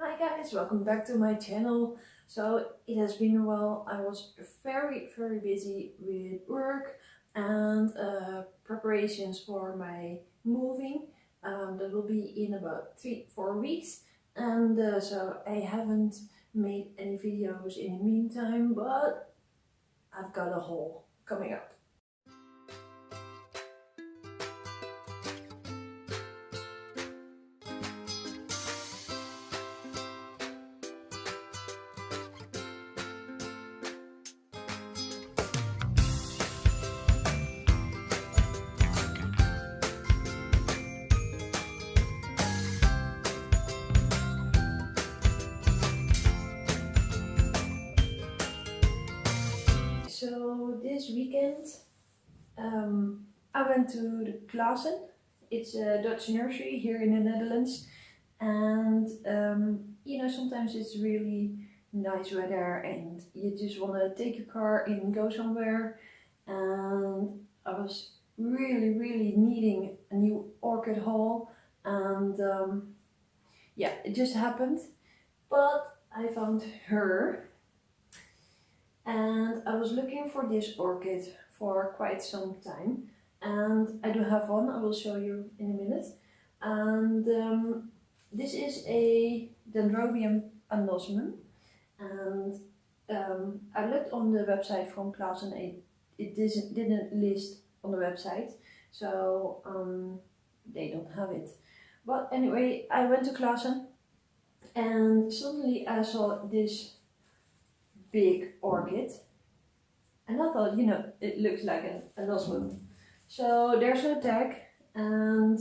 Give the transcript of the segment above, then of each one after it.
Hi guys, welcome back to my channel. So it has been a while. I was very busy with work and preparations for my moving. That will be in about 3-4 weeks, and so I haven't made any videos in the meantime, but I've got a haul coming up. So this weekend I went to the Klaassen. It's a Dutch nursery here in the Netherlands, and you know, sometimes it's really nice weather and you just want to take your car and go somewhere, and I was really needing a new orchid haul, and yeah, it just happened. But I found her, and I was looking for this orchid for quite some time, and I do have one. I will show you in a minute. And this is a Dendrobium anosmum, and I looked on the website from Klaassen and it didn't list on the website, so they don't have it. But anyway, I went to Klaassen and suddenly I saw this big orchid, and I thought, you know, it looks like an anosmum. So there's no tag, and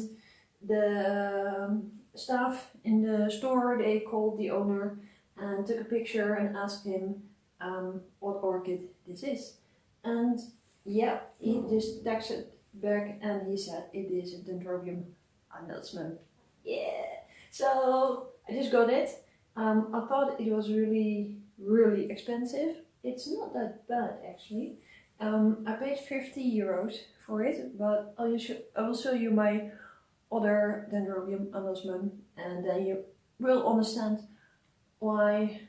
the staff in the store, they called the owner and took a picture and asked him what orchid this is. And yeah, he just texted back and he said it is a Dendrobium anosmum. Yeah, so I just got it. I thought it was really expensive. It's not that bad actually. I paid €50 for it, but I will show you my other Dendrobium anosmum, and then you will understand why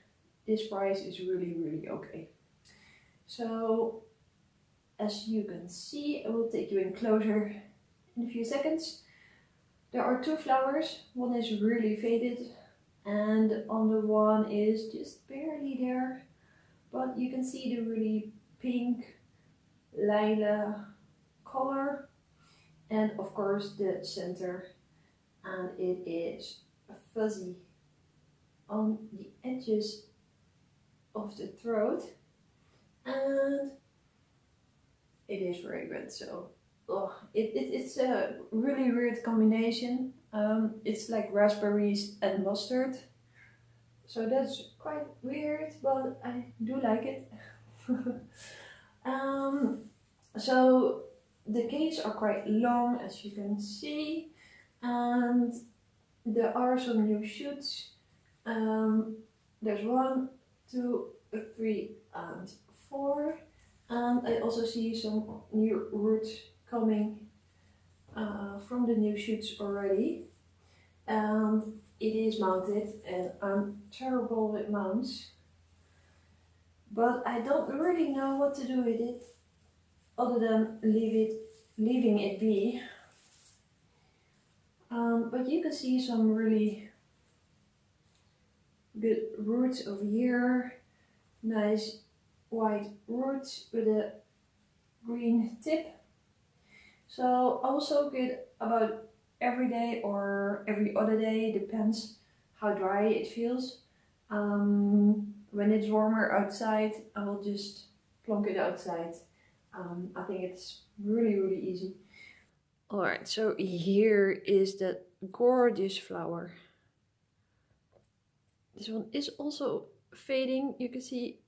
this price is really okay. So as you can see, I will take you in closer in a few seconds. There are two flowers. One is really faded and the other one is just barely there, but you can see the really pink lilac color, and of course the center, and it is fuzzy on the edges of the throat, and it is fragrant. So it's a really weird combination. It's like raspberries and mustard, so that's quite weird, but I do like it. So the canes are quite long, as you can see, and there are some new shoots. There's 1, 2, 3 and 4, and I also see some new roots coming from the new shoots already. And it is mounted, and I'm terrible with mounts, but I don't really know what to do with it other than leaving it be. But you can see some really good roots over here, nice white roots with a green tip. So I will soak it about every day or every other day, depends how dry it feels. When it's warmer outside, I will just plonk it outside. I think it's really easy. Alright, so here is that gorgeous flower. This one is also fading. You can see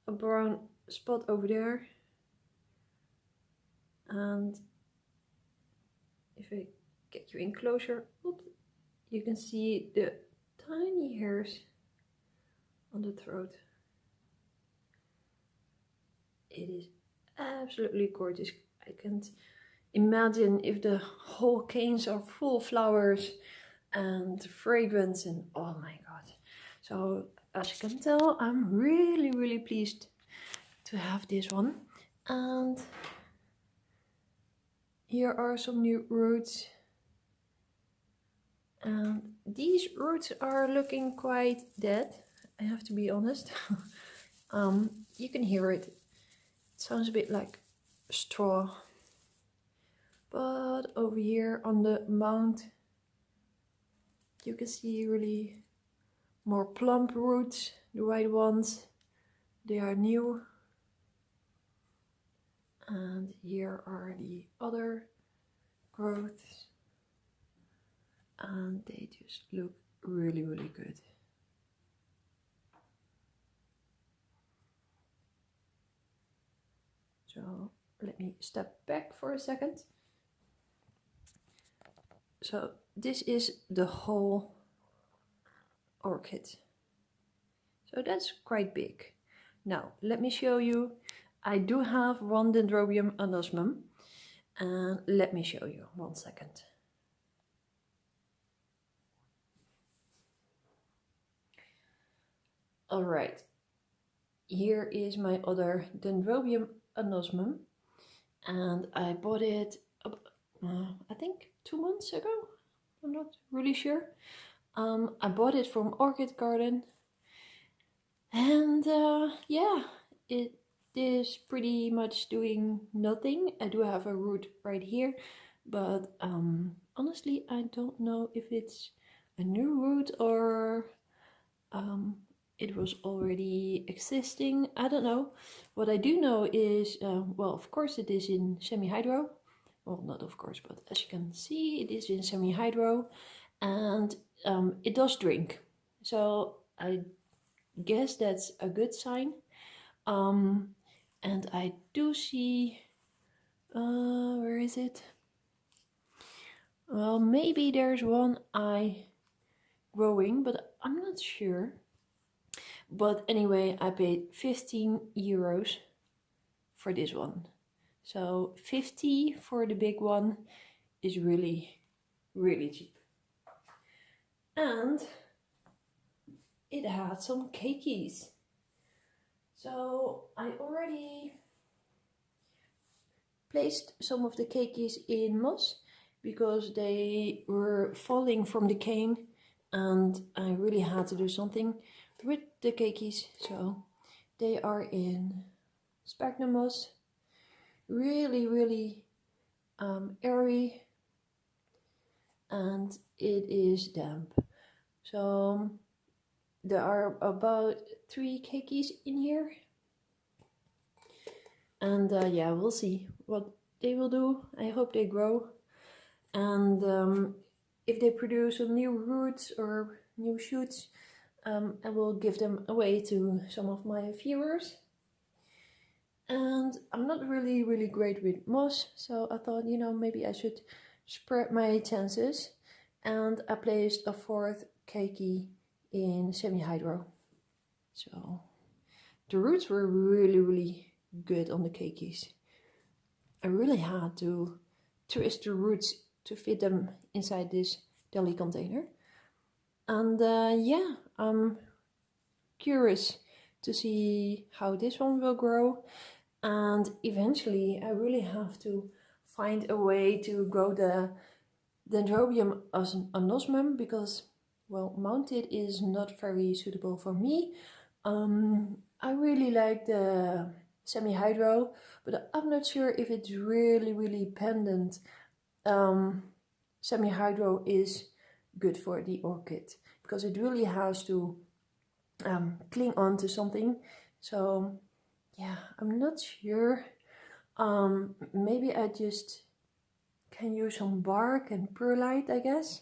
a brown spot over there. And if I get you in closer, you can see the tiny hairs on the throat. It is absolutely gorgeous. I can't imagine if the whole canes are full of flowers and fragrance, and oh my god. So as you can tell, I'm really pleased to have this one. And here are some new roots. And these roots are looking quite dead, I have to be honest. You can hear it. It sounds a bit like straw. But over here on the mound, you can see really more plump roots, the white ones. They are new. And here are the other growths. And they just look really good. So let me step back for a second. So this is the whole orchid. So that's quite big. Now let me show you. I do have one Dendrobium anosmum, and let me show you 1 second. Alright, here is my other Dendrobium anosmum, and I bought it I think 2 months ago. I'm not really sure. I bought it from Orchid Garden, and yeah, it is pretty much doing nothing. I do have a root right here, but honestly I don't know if it's a new root or it was already existing. I don't know. What I do know is, well, of course it is in semi-hydro. Well, not of course, but as you can see, it is in semi-hydro, and it does drink. So I guess that's a good sign. And I do see, where is it? Well, maybe there's one eye growing, but I'm not sure. But anyway, I paid 15 euros for this one. So 50 for the big one is really cheap. And it had some keikis. So I already placed some of the keikis in moss because they were falling from the cane, and I really had to do something with the keikis. So they are in sphagnum moss, really airy, and it is damp. So there are about 3 keikis in here, and yeah, we'll see what they will do. I hope they grow, and if they produce some new roots or new shoots, I will give them away to some of my viewers. And I'm not really great with moss, so I thought, you know, maybe I should spread my chances, and I placed a 4th keiki in semi-hydro. So the roots were really good on the keikis. I really had to twist the roots to fit them inside this deli container. And yeah, I'm curious to see how this one will grow. And eventually I really have to find a way to grow the Dendrobium anosmum, because, well, mounted is not very suitable for me. I really like the semi-hydro, but I'm not sure if it's really pendant. Semi-hydro is good for the orchid because it really has to cling on to something. So yeah, I'm not sure. Maybe I just can use some bark and perlite, I guess.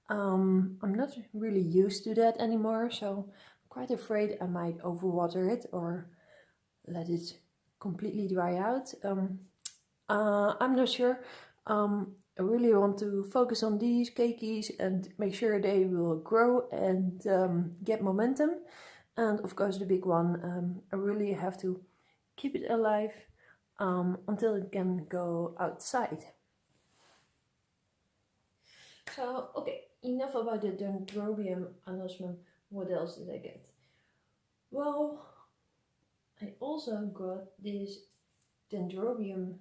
I'm not really used to that anymore, so I'm quite afraid I might overwater it or let it completely dry out. I'm not sure. I really want to focus on these keikis and make sure they will grow and get momentum. And of course the big one, I really have to keep it alive until it can go outside. So, okay, enough about the Dendrobium anosmum. What else did I get? Well, I also got this Dendrobium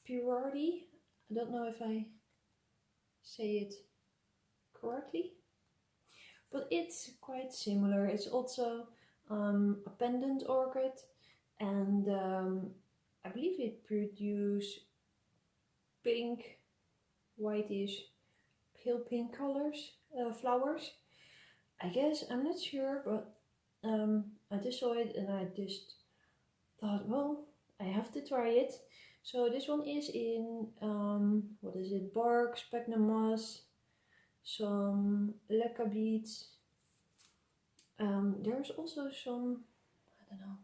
pirardi. I don't know if I say it correctly, but it's quite similar. It's also a pendant orchid, and I believe it produces pink, whitish, pale pink colors, flowers. I guess, I'm not sure, but I just saw it and I just thought, well, I have to try it. So this one is in, what is it, bark, sphagnum moss, some leca beads. There's also some, I don't know,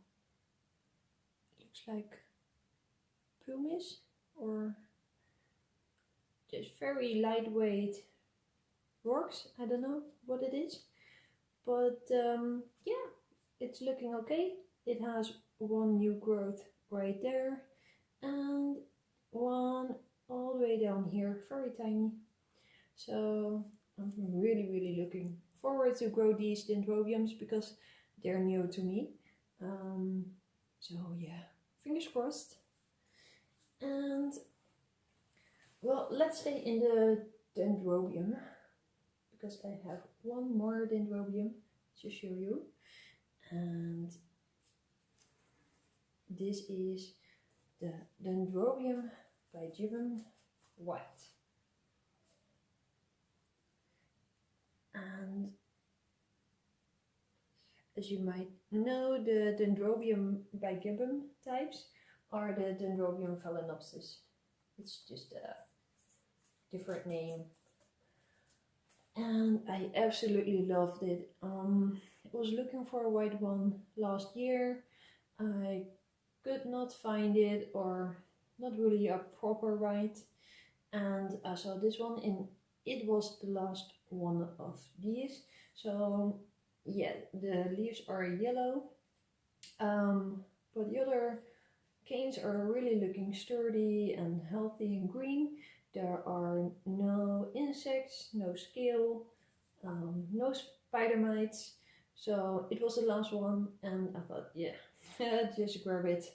looks like pumice or just very lightweight rocks. I don't know what it is, but yeah, it's looking okay. It has one new growth right there and one all the way down here, very tiny. So I'm really looking forward to grow these Dendrobiums because they're new to me. So yeah, fingers crossed. And well, let's stay in the Dendrobium because I have one more Dendrobium to show you. And this is the Dendrobium by Devon White. And as you might know, the Dendrobium by Gibbon types are the Dendrobium Phalaenopsis. It's just a different name. And I absolutely loved it. I was looking for a white one last year. I could not find it, or not really a proper white. And I saw this one and it was the last one of these. So yeah, the leaves are yellow, but the other canes are really looking sturdy and healthy and green. There are no insects, no scale, no spider mites. So it was the last one and I thought, yeah, just grab it.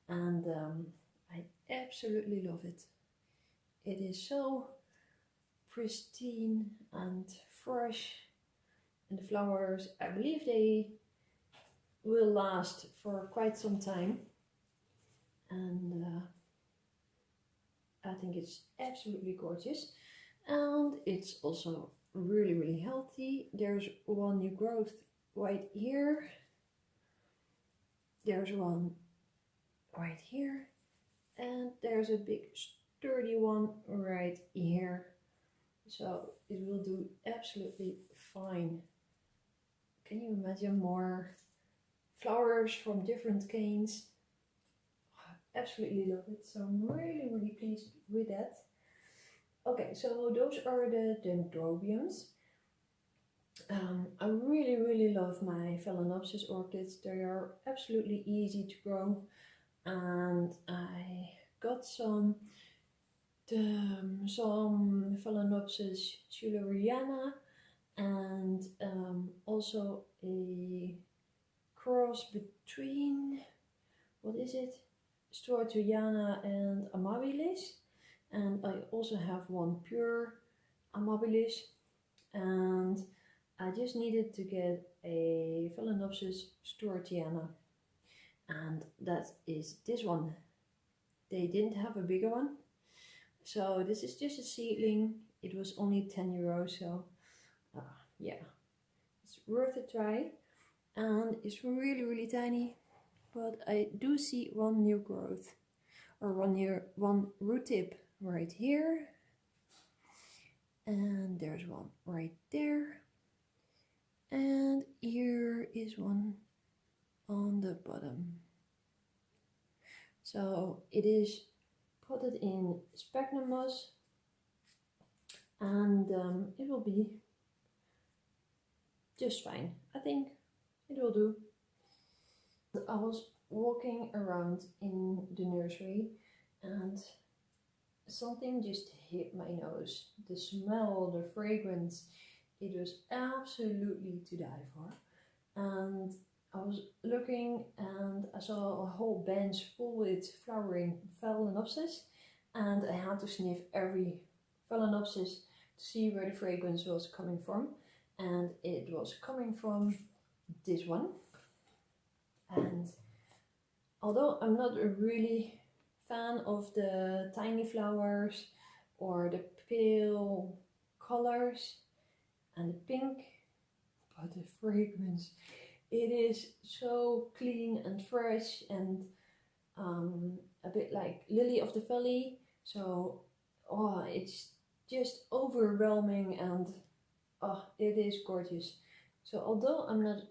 And I absolutely love it. It is so pristine and fresh, and the flowers, I believe they will last for quite some time, and I think it's absolutely gorgeous, and it's also really healthy. There's one new growth right here, there's one right here, and there's a big sturdy one right here. So it will do absolutely fine. Can you imagine more flowers from different canes? I absolutely love it. So I'm really pleased with that. Okay, so those are the Dendrobiums. I really love my Phalaenopsis orchids. They are absolutely easy to grow, and I got some Phalaenopsis schilleriana and also a cross between, what is it, Stuartiana and amabilis, and I also have one pure amabilis, and I just needed to get a Phalaenopsis Stuartiana, and that is this one. They didn't have a bigger one, so this is just a seedling. It was only 10 euros, so yeah, it's worth a try, and it's really tiny, but I do see one new growth, or one root tip right here, and there's one right there, and here is one on the bottom. So it is potted in sphagnum moss, and it will be just fine. I think it will do. I was walking around in the nursery and something just hit my nose. The smell, the fragrance, it was absolutely to die for. And I was looking and I saw a whole bench full with flowering Phalaenopsis, and I had to sniff every Phalaenopsis to see where the fragrance was coming from, and it was coming from this one. And although I'm not a really fan of the tiny flowers or the pale colors and the pink, but the fragrance, it is so clean and fresh and a bit like lily of the valley. So it's just overwhelming, and it is gorgeous. So although I'm not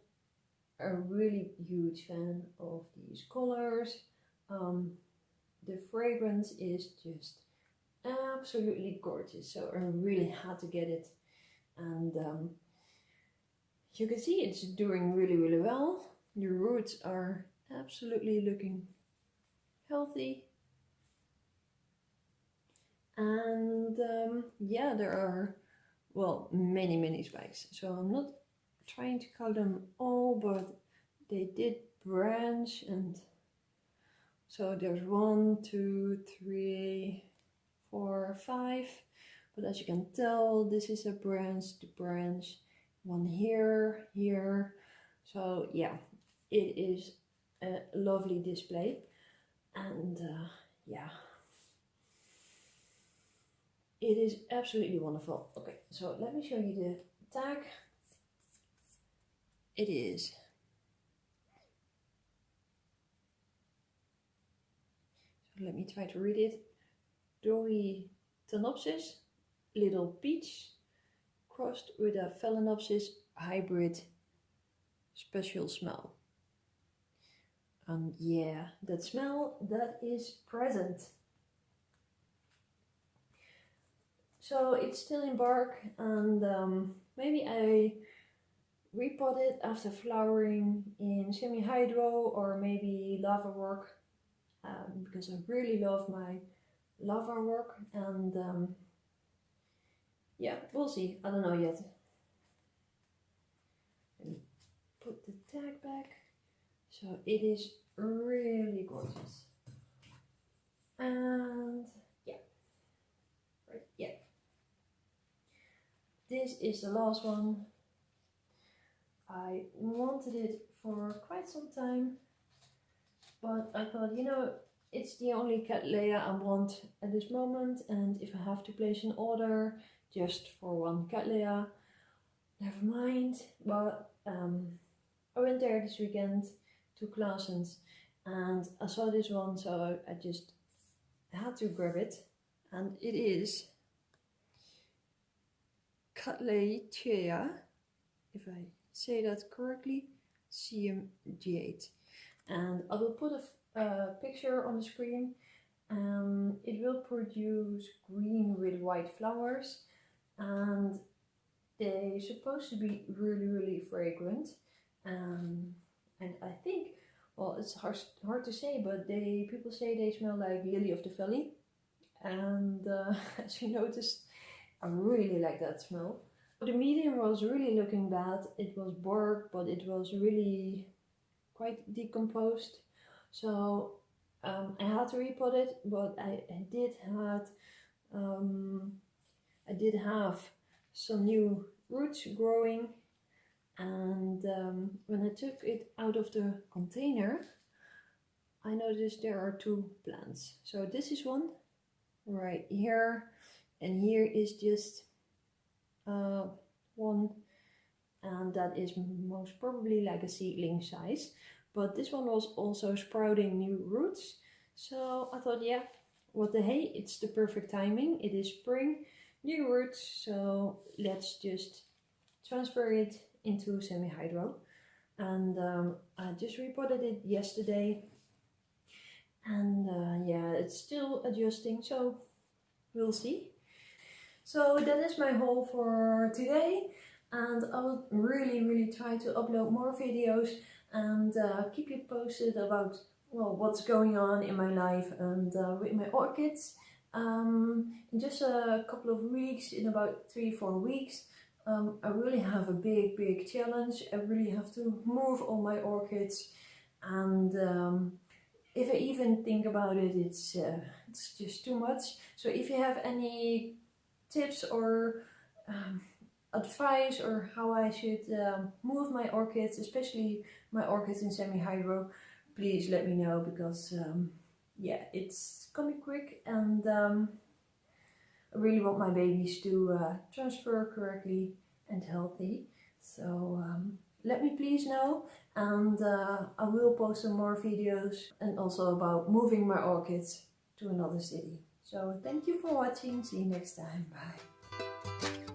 a really huge fan of these colors, the fragrance is just absolutely gorgeous. So I really had to get it, and you can see it's doing really well. The roots are absolutely looking healthy, and yeah, there are, well, many spikes. So I'm not trying to count them all, but they did branch, and so there's 1, 2, 3, 4, 5. But as you can tell, this is a branch to branch. One here. So yeah, it is a lovely display, and yeah, it is absolutely wonderful. Okay, so let me show you the tag. It is let me try to read it. Phalaenopsis, little peach, crossed with a Phalaenopsis hybrid special smell. And yeah, that smell, that is present. So it's still in bark, and maybe I repot it after flowering in semi-hydro or maybe lava work, because I really love my lava work, and yeah, we'll see. I don't know yet. Let me put the tag back. So it is really gorgeous. And yeah, right, yeah. This is the last one. I wanted it for quite some time, but I thought, you know, it's the only Cattleya I want at this moment, and if I have to place an order just for one Cattleya, never mind. But I went there this weekend to Claessens, and I saw this one, so I just had to grab it, and it is Cattleya, if I say that correctly, CMG8, and I will put a picture on the screen. It will produce green with white flowers, and they're supposed to be really fragrant, and I think, well, it's hard to say, but people say they smell like lily of the valley, and as you noticed, I really like that smell. The medium was really looking bad. It was bark, but it was really quite decomposed, so I had to repot it. But I did have some new roots growing, and when I took it out of the container, I noticed there are 2 plants. So this is one right here, and here is just one, and that is most probably like a seedling size. But this one was also sprouting new roots, so I thought, yeah, what the hey, it's the perfect timing. It is spring, new roots, so let's just transfer it into semi-hydro. And I just repotted it yesterday, and yeah, it's still adjusting, so we'll see. So that is my haul for today, and I will really try to upload more videos and keep you posted about, well, what's going on in my life and with my orchids. In just a couple of weeks, in about 3-4 weeks, I really have a big challenge. I really have to move all my orchids, and if I even think about it, it's just too much. So if you have any tips or advice or how I should move my orchids, especially my orchids in semi-hydro, please let me know, because yeah, it's coming quick, and I really want my babies to transfer correctly and healthy. So let me please know, and I will post some more videos and also about moving my orchids to another city. So thank you for watching. See you next time. Bye.